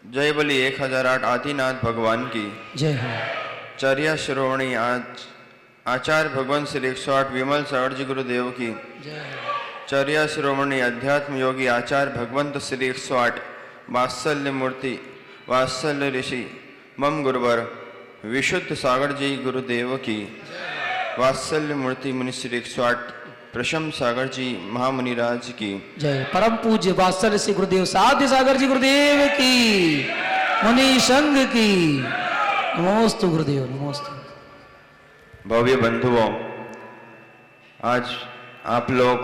जय बोली 1008 आदिनाथ भगवान की जय हो। चर्या श्रोवणी आज आचार्य भगवान श्री 108 विमल सागर जी गुरुदेव की जय हो। चर्या श्रोवणी अध्यात्म योगी आचार्य भगवंत श्री 108 वात्सल्य मूर्ति वात्सल्य ऋषि मम गुरुवर विशुद्ध सागर जी गुरुदेव की वात्सल्य मूर्ति मुनि श्री 108 प्रशम सागर जी महामुनिराज की जय। परम पूज्य वात्सल्य श्री गुरुदेव साध्य सागर जी गुरुदेव की मुनि संघ की नमोस्तु गुरुदेव नमोस्तु। भव्य बंधुओं, आज आप लोग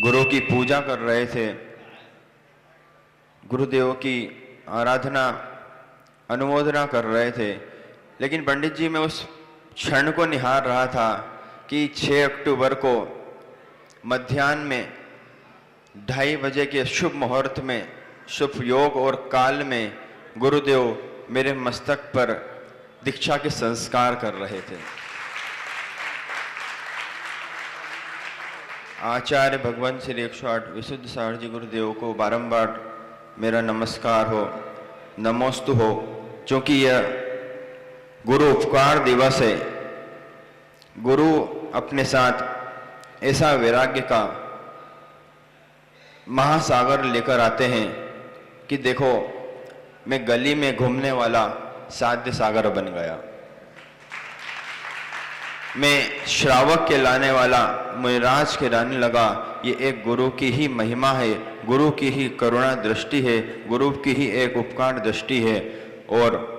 गुरु की पूजा कर रहे थे, गुरुदेव की आराधना अनुमोदना कर रहे थे, लेकिन पंडित जी मैं उस क्षण को निहार रहा था कि 6 अक्टूबर को मध्याह्न में 2:30 बजे के शुभ मुहूर्त में शुभ योग और काल में गुरुदेव मेरे मस्तक पर दीक्षा के संस्कार कर रहे थे। आचार्य भगवान श्री 108 विशुद्ध सागर जी गुरुदेव को बारंबार मेरा नमस्कार हो, नमोस्तु हो, क्योंकि यह गुरु उपकार दिवस है। गुरु अपने साथ ऐसा वैराग्य का महासागर लेकर आते हैं कि देखो मैं गली में घूमने वाला साध्य सागर बन गया, मैं श्रावक के लाने वाला मुनिराज के लाने लगा। ये एक गुरु की ही महिमा है, गुरु की ही करुणा दृष्टि है, गुरु की ही एक उपकार दृष्टि है। और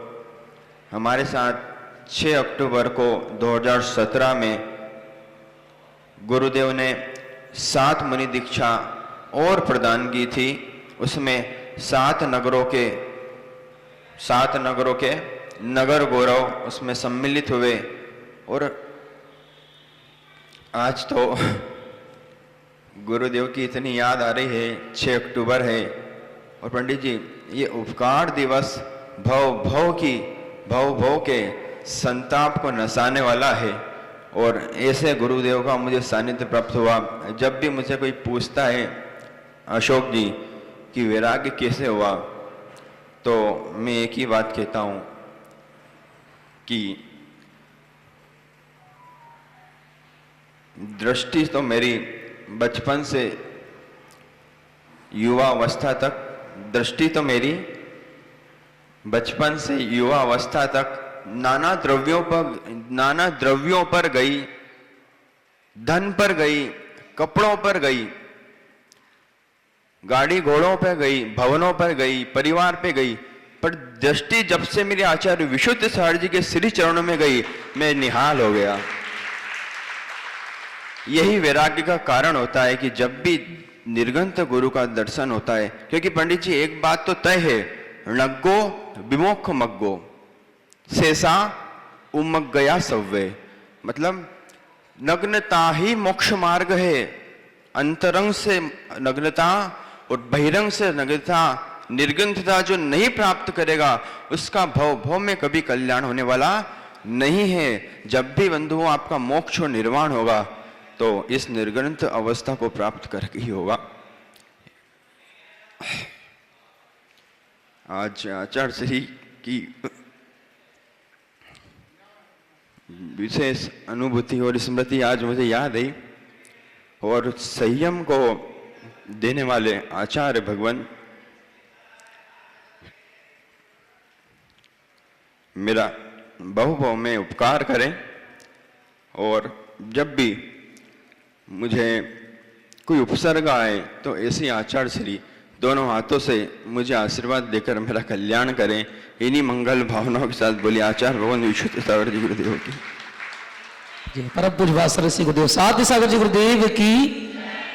हमारे साथ 6 अक्टूबर को 2017 में गुरुदेव ने 7 मुनि दीक्षा और प्रदान की थी। उसमें 7 नगरों के नगर गौरव उसमें सम्मिलित हुए। और आज तो गुरुदेव की इतनी याद आ रही है, 6 अक्टूबर है, और पंडित जी ये उपकार दिवस भव के संताप को नसाने वाला है। और ऐसे गुरुदेव का मुझे सानिध्य प्राप्त हुआ। जब भी मुझे कोई पूछता है अशोक जी कि वैराग्य कैसे हुआ, तो मैं एक ही बात कहता हूँ कि दृष्टि तो मेरी बचपन से युवा अवस्था तक, दृष्टि तो मेरी बचपन से युवा अवस्था तक नाना द्रव्यों पर गई, धन पर गई, कपड़ों पर गई, गाड़ी घोड़ों पर गई, भवनों पर गई, परिवार पे गई, पर दृष्टि जब से मेरे आचार्य विशुद्ध सागर जी के श्री चरणों में गई, मैं निहाल हो गया। यही वैराग्य का कारण होता है कि जब भी निर्गंत गुरु का दर्शन होता है, क्योंकि पंडित जी एक बात तो तय है, नग्गो विमोक्ष मग्गो शेषा उमग गया सव्वे, मतलब नग्नता ही मोक्ष मार्ग है। अंतरंग से नग्नता और बहिरंग से नग्नता, निर्गंतता जो नहीं प्राप्त करेगा उसका भव में कभी कल्याण होने वाला नहीं है। जब भी बंधुओं आपका मोक्ष और निर्वाण होगा तो इस निर्गंत अवस्था को प्राप्त करके ही होगा। आज आचार्य श्री की विशेष अनुभूति और स्मृति आज मुझे याद आई, और संयम को देने वाले आचार्य भगवान मेरा बहु में उपकार करें। और जब भी मुझे कोई उपसर्ग आए तो ऐसे आचार्य श्री दोनों हाथों से मुझे आशीर्वाद देकर मेरा कल्याण करें। इन्हीं मंगल भावनाओं के साथ बोलिए आचार्य भगवान विशुद्ध सागर जी गुरुदेव की। परम पूज्य वात्सल्य श्री गुरुदेव साध्य सागर जी गुरुदेव की